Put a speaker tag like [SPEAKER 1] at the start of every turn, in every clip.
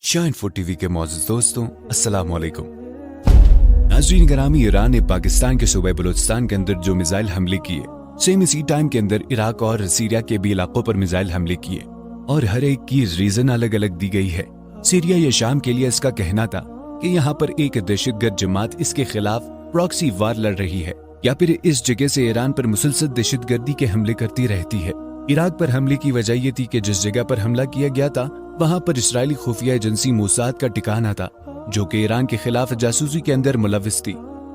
[SPEAKER 1] Shine food TV के मौजूद दोस्तों अस्सलाम वालेकुम। नाज़रीन ग्रामी, ईरान ने पाकिस्तान के सूबे बलूचिस्तान के अंदर जो मिसाइल हमले किए, सेम इसी टाइम के अंदर इराक और सीरिया के भी इलाकों पर मिसाइल हमले किए और हर एक की रीजन अलग अलग दी गई है। सीरिया या शाम के लिए इसका कहना था कि यहाँ पर एक दहशतगर्द जमात इसके खिलाफ प्रॉक्सी वार लड़ रही है या फिर इस जगह से ईरान पर मुसलसल दहशतगर्दी के हमले करती रहती है। इराक पर हमले की वजह ये थी कि जिस जगह पर हमला किया गया था वहाँ पर इस्राएली खुफिया एजेंसी मोसाद का ठिकाना था, जो कि ईरान के खिलाफ जासूसी के अंदर मुलविस थी।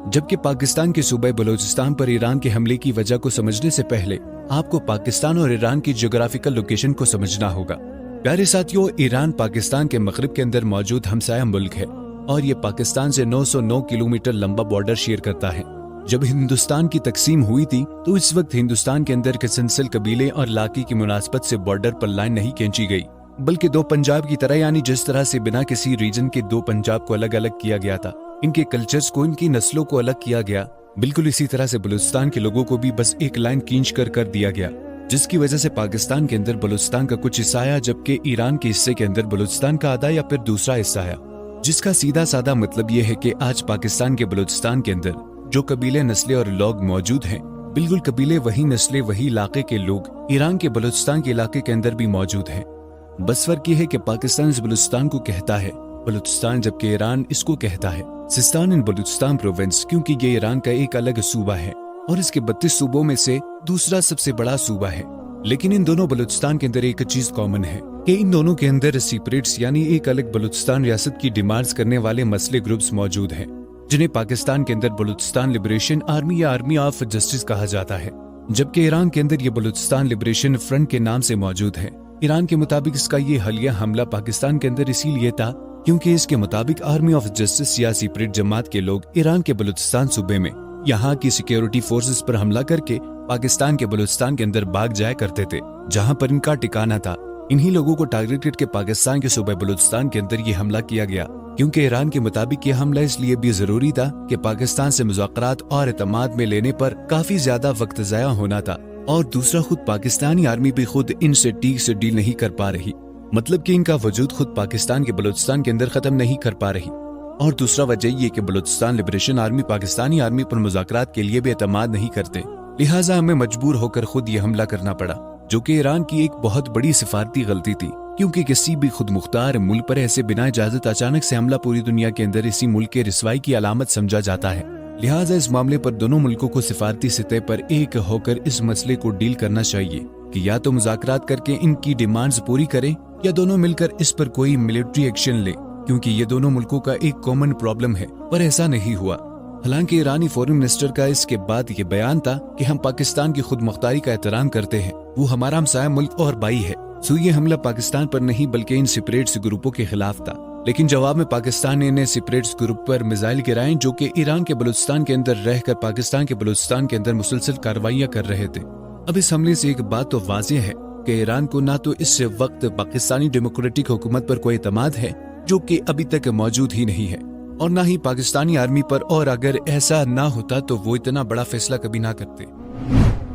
[SPEAKER 1] जबकि पाकिस्तान के सूबे बलूचिस्तान पर ईरान के हमले की वजह को समझने से पहले आपको पाकिस्तान और ईरान की ज्योग्राफिकल लोकेशन को समझना होगा। प्यारे साथियों, ईरान पाकिस्तान के मगरिब के अंदर मौजूद हमसाया मुल्क है और ये पाकिस्तान से 909 किलोमीटर लंबा बॉर्डर शेयर करता है। जब हिंदुस्तान की तकसीम हुई थी तो इस वक्त हिंदुस्तान के अंदर के सिलसिल कबीले और इलाके की मुनासबत से बॉर्डर पर लाइन नहीं खींची गई, बल्कि दो पंजाब की तरह, यानी जिस तरह से बिना किसी रीजन के दो पंजाब को अलग अलग किया गया था, इनके कल्चर्स को, इनकी नस्लों को अलग किया गया, बिल्कुल इसी तरह से बलूचिस्तान के लोगों को भी बस एक लाइन खींच कर दिया गया, जिसकी वजह से पाकिस्तान के अंदर बलूचिस्तान का कुछ हिस्सा आया, जबकि ईरान के हिस्से के अंदर बलूचिस्तान का आधा या फिर दूसरा हिस्सा आया। जिसका सीधा साधा मतलब ये है कि आज पाकिस्तान के बलूचिस्तान के अंदर जो कबीले, नस्लें और लोग मौजूद हैं, बिल्कुल कबीले वही, नस्लें वही, इलाके के लोग ईरान के बलूचिस्तान के इलाके के अंदर भी मौजूद हैं। बस फर्क ये है कि पाकिस्तान इस बलूचिस्तान को कहता है बलूचिस्तान, जबकि ईरान इसको कहता है सिस्तान इन बलूचिस्तान प्रोविंस, क्योंकि ये ईरान का एक अलग सूबा है और इसके 32 सूबों में से दूसरा सबसे बड़ा सूबा है। लेकिन इन दोनों बलूचिस्तान के अंदर एक चीज कॉमन है कि इन दोनों के अंदर सेपरेट्स यानी एक अलग बलूचिस्तान रियासत की डिमांड्स करने वाले मसले ग्रुप्स मौजूद हैं, जिन्हें पाकिस्तान के अंदर बलूचिस्तान लिबरेशन आर्मी या आर्मी ऑफ जस्टिस कहा जाता है, जबकि ईरान के अंदर ये बलूचिस्तान लिबरेशन फ्रंट के नाम से मौजूद है। ईरान के मुताबिक इसका ये हलिया हमला पाकिस्तान के अंदर इसीलिए था क्योंकि इसके मुताबिक आर्मी ऑफ जस्टिस या सेपरेट जमात के लोग ईरान के बलूचिस्तान सूबे में यहाँ की सिक्योरिटी फोर्सेस पर हमला करके पाकिस्तान के बलूचिस्तान के अंदर भाग जाया करते थे, जहाँ पर इनका ठिकाना था। इन्हीं लोगों को टारगेट करके पाकिस्तान के सूबे बलूचिस्तान के अंदर ये हमला किया गया, क्योंकि ईरान के मुताबिक ये हमला इसलिए भी जरूरी था कि पाकिस्तान से मुज़ाकरात और एतमाद में लेने पर काफी ज्यादा वक्त ज़ाया होना था, और दूसरा खुद पाकिस्तानी आर्मी भी खुद इनसे ठीक से डील नहीं कर पा रही, मतलब कि इनका वजूद खुद पाकिस्तान के बलूचिस्तान के अंदर खत्म नहीं कर पा रही। और दूसरा वजह ये कि Balochistan liberation army Pakistani army पर मुज़ाकरात के लिए भी एतमाद नहीं करते, लिहाजा हमें मजबूर होकर खुद ये हमला करना पड़ा, जो कि ईरान की एक बहुत बड़ी सिफारती गलती थी, क्योंकि किसी भी खुद मुख्तार मुल्क पर ऐसे बिना इजाजत अचानक से हमला पूरी दुनिया के अंदर इसी मुल्क के रिसवाई की अलामत समझा जाता है। लिहाजा इस मामले पर दोनों मुल्कों को सिफारती सतह पर एक होकर इस मसले को डील करना चाहिए कि या तो मुज़ाकरात करके इनकी डिमांड्स पूरी करें या दोनों मिलकर इस पर कोई मिलिट्री एक्शन ले, क्योंकि ये दोनों मुल्कों का एक कॉमन प्रॉब्लम है, पर ऐसा नहीं हुआ। हालांकि ईरानी फॉरेन मिनिस्टर का इसके बाद ये बयान था कि हम पाकिस्तान की खुद मुख्तारी का एहतराम करते हैं, वो हमारा हमसाया मुल्क और भाई है, सो ये हमला पाकिस्तान पर नहीं बल्कि इन सेपरेट्स ग्रुपों के खिलाफ था। लेकिन जवाब में पाकिस्तान ने इन्हें सेपरेट्स ग्रुप पर मिसाइल गिराए, जो कि ईरान के बलूचिस्तान के अंदर रहकर पाकिस्तान के बलूचिस्तान के अंदर मुसलसल कार्रवाइयां कर रहे थे। अब इस हमले से एक बात तो वाज़ेह है कि ईरान को ना तो इस वक्त पाकिस्तानी डेमोक्रेटिक हुकूमत पर कोई एतमाद है, जो कि अभी तक मौजूद ही नहीं है, और ना ही पाकिस्तानी आर्मी पर, और अगर ऐसा ना होता तो वो इतना बड़ा फैसला कभी ना करते।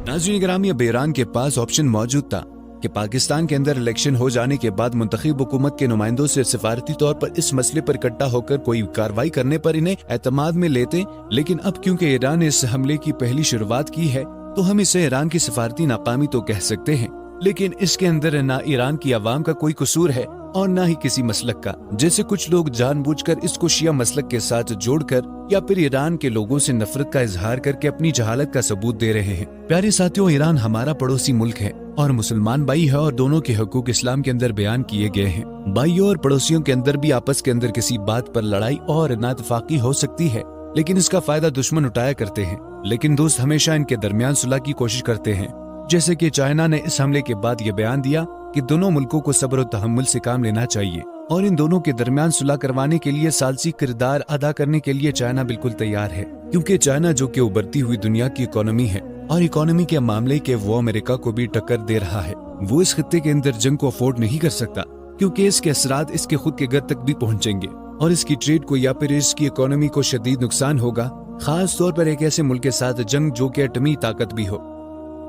[SPEAKER 1] नाज़रीन ग्रामी, अब ईरान के पास ऑप्शन मौजूद था कि पाकिस्तान के अंदर इलेक्शन हो जाने के बाद मुंतखब हुकूमत के नुमाइंदों से सिफारती तौर पर इस मसले पर इकट्ठा होकर कोई कार्रवाई करने पर इन्हें एतमाद में लेते। लेकिन अब क्योंकि ईरान ने इस हमले की पहली शुरुआत की है तो हम इसे ईरान की सिफारती नाकामी तो कह सकते हैं, लेकिन इसके अंदर ना ईरान की आवाम का कोई कसूर है और ना ही किसी मसलक का, जैसे कुछ लोग जानबूझकर इसको शिया मसलक के साथ जोड़कर या फिर ईरान के लोगों से नफरत का इजहार करके अपनी जहालत का सबूत दे रहे हैं। प्यारे साथियों, ईरान हमारा पड़ोसी मुल्क है और मुसलमान भाई है, और दोनों के हकूक इस्लाम के अंदर बयान किए गए हैं। भाइयों और पड़ोसियों के अंदर भी आपस के अंदर किसी बात पर लड़ाई और नाइतफाकी हो सकती है, लेकिन इसका फायदा दुश्मन उठाया करते हैं, लेकिन दोस्त हमेशा इनके दरमियान सुलह की कोशिश करते हैं। जैसे कि चाइना ने इस हमले के बाद ये बयान दिया कि दोनों मुल्कों को सब्र और तहम्मुल से काम लेना चाहिए, और इन दोनों के दरमियान सुलह करवाने के लिए सालसी किरदार अदा करने के लिए चाइना बिल्कुल तैयार है, क्योंकि चाइना जो कि उभरती हुई दुनिया की इकोनॉमी है और इकोनॉमी के मामले के वो अमेरिका को भी टक्कर दे रहा है, वो इस खित्ते के अंदर जंग को अफोर्ड नहीं कर सकता, क्योंकि इसके असरात इसके खुद के घर तक भी पहुंचेंगे और इसकी ट्रेड को या फिर इसकी इकोनॉमी को शदीद नुकसान होगा, खास तौर पर एक ऐसे मुल्क के साथ जंग जो कि एटमी ताकत भी हो।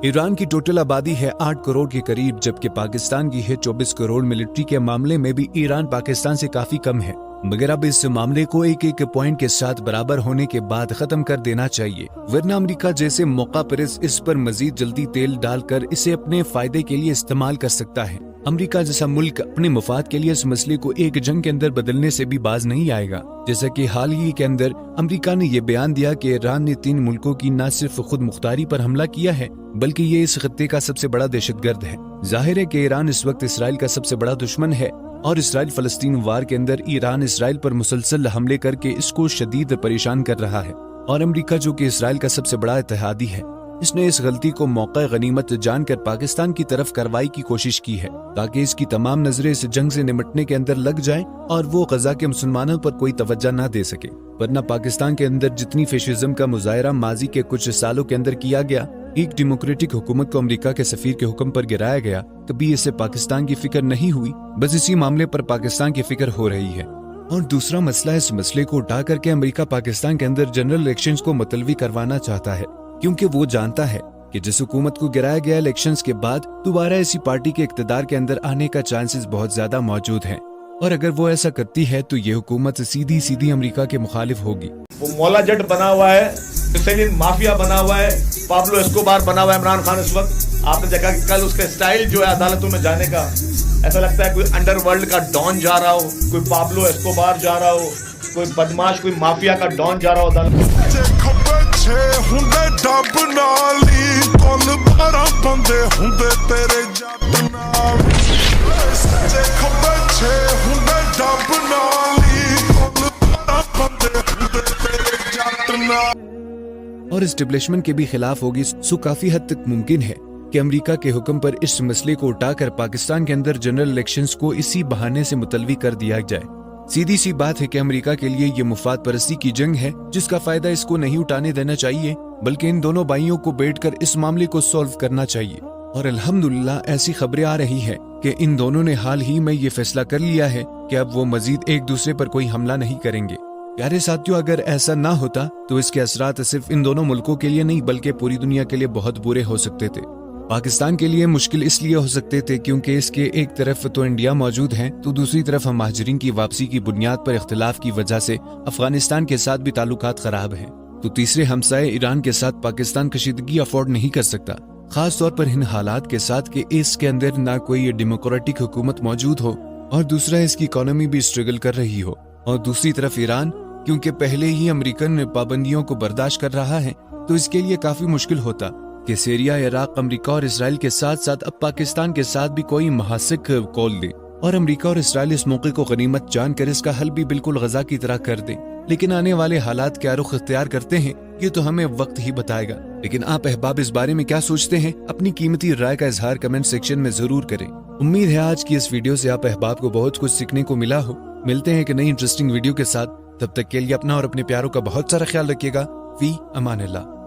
[SPEAKER 1] ایران کی ٹوٹل آبادی ہے 8 کروڑ کے قریب، جبکہ پاکستان کی ہے 24 کروڑ۔ ملٹری کے معاملے میں بھی ایران پاکستان سے کافی کم ہے، مگر اب اس معاملے کو ایک ایک پوائنٹ کے ساتھ برابر ہونے کے بعد ختم کر دینا چاہیے، ورنہ امریکہ جیسے موقع پرست اس پر مزید جلدی تیل ڈال کر اسے اپنے فائدے کے لیے استعمال کر سکتا ہے۔ امریکہ جیسا ملک اپنے مفاد کے لیے اس مسئلے کو ایک جنگ کے اندر بدلنے سے بھی باز نہیں آئے گا، جیسا کہ حال ہی کے اندر امریکہ نے یہ بیان دیا کہ ایران نے 3 ملکوں کی نہ صرف خود مختاری پر حملہ کیا ہے بلکہ یہ اس خطے کا سب سے بڑا دہشت گرد ہے۔ ظاہر ہے کہ ایران اس وقت اسرائیل کا سب سے بڑا دشمن ہے، اور اسرائیل فلسطین وار کے اندر ایران اسرائیل پر مسلسل حملے کر کے اس کو شدید پریشان کر رہا ہے، اور امریکہ جو کہ اسرائیل کا سب سے بڑا اتحادی ہے، اس نے اس غلطی کو موقع غنیمت جان کر پاکستان کی طرف کارروائی کی کوشش کی ہے تاکہ اس کی تمام نظریں اس جنگ سے نمٹنے کے اندر لگ جائیں اور وہ غزہ کے مسلمانوں پر کوئی توجہ نہ دے سکے، ورنہ پاکستان کے اندر جتنی فیشزم کا مظاہرہ ماضی کے کچھ سالوں کے اندر کیا گیا، ایک ڈیموکریٹک حکومت کو امریکہ کے سفیر کے حکم پر گرایا گیا، کبھی اسے پاکستان کی فکر نہیں ہوئی، بس اسی معاملے پر پاکستان کی فکر ہو رہی ہے۔ اور دوسرا مسئلہ، اس مسئلے کو اٹھا کر کے امریکہ پاکستان کے اندر جنرل الیکشنز کو ملتوی کروانا چاہتا ہے، کیونکہ وہ جانتا ہے کہ جس حکومت کو گرایا گیا الیکشنز کے بعد دوبارہ ایسی پارٹی کے اقتدار کے اندر آنے کا چانسز بہت زیادہ موجود ہیں، اور اگر وہ ایسا کرتی ہے تو یہ حکومت سیدھی امریکہ کے مخالف ہوگی۔
[SPEAKER 2] وہ مولا جٹ بنا ہوا ہے، حسین مافیا بنا ہوا ہے، پابلو اسکوبار بنا ہوا ہے عمران خان اس وقت۔ آپ نے دیکھا کہ کل اس کا اسٹائل جو ہے عدالتوں میں جانے کا، ایسا لگتا ہے کوئی انڈر ورلڈ کا ڈان جا رہا ہو، کوئی پابلو اسکوبار جا رہا ہو، کوئی بدماش، کوئی مافیا کا ڈان جا رہا ہو عدالت۔
[SPEAKER 1] اور اسٹیبلشمنٹ کے بھی خلاف ہوگی، سو کافی حد تک ممکن ہے کہ امریکہ کے حکم پر اس مسئلے کو اٹھا کر پاکستان کے اندر جنرل الیکشنز کو اسی بہانے سے ملتوی کر دیا جائے۔ سیدھی سی بات ہے کہ امریکہ کے لیے یہ مفاد پرستی کی جنگ ہے جس کا فائدہ اس کو نہیں اٹھانے دینا چاہیے، بلکہ ان دونوں بھائیوں کو بیٹھ کر اس معاملے کو سولو کرنا چاہیے۔ اور الحمدللہ ایسی خبریں آ رہی ہیں کہ ان دونوں نے حال ہی میں یہ فیصلہ کر لیا ہے کہ اب وہ مزید ایک دوسرے پر کوئی حملہ نہیں کریں گے۔ پیارے ساتھیوں، اگر ایسا نہ ہوتا تو اس کے اثرات صرف ان دونوں ملکوں کے لیے نہیں بلکہ پوری دنیا کے لیے بہت برے ہو سکتے تھے۔ پاکستان کے لیے مشکل اس لیے ہو سکتے تھے کیونکہ اس کے ایک طرف تو انڈیا موجود ہے تو دوسری طرف مہاجرین کی واپسی کی بنیاد پر اختلاف کی وجہ سے افغانستان کے ساتھ بھی تعلقات خراب ہیں، تو تیسرے ہمسائے ایران کے ساتھ پاکستان کشیدگی افورڈ نہیں کر سکتا، خاص طور پر ان حالات کے ساتھ کہ اس کے اندر نہ کوئی ڈیموکریٹک حکومت موجود ہو اور دوسرا اس کی اکانومی بھی اسٹرگل کر رہی ہو، اور دوسری طرف ایران کیونکہ پہلے ہی امریکن پابندیوں کو برداشت کر رہا ہے تو اس کے لیے کافی مشکل ہوتا کہ سیریا، عراق، امریکہ اور اسرائیل کے ساتھ ساتھ اب پاکستان کے ساتھ بھی کوئی محاسک کول دے، اور امریکہ اور اسرائیل اس موقع کو غنیمت جان کر اس کا حل بھی بالکل غزہ کی طرح کر دیں۔ لیکن آنے والے حالات کیا رخ اختیار کرتے ہیں یہ تو ہمیں وقت ہی بتائے گا، لیکن آپ احباب اس بارے میں کیا سوچتے ہیں؟ اپنی قیمتی رائے کا اظہار کمنٹ سیکشن میں ضرور کریں۔ امید ہے آج کی اس ویڈیو سے آپ احباب کو بہت کچھ سیکھنے کو ملا ہو۔ ملتے ہیں ایک نئی انٹرسٹنگ ویڈیو کے ساتھ، تب تک کے لیے اپنا اور اپنے پیاروں کا بہت سارا خیال رکھیے گا۔ فی امان اللہ۔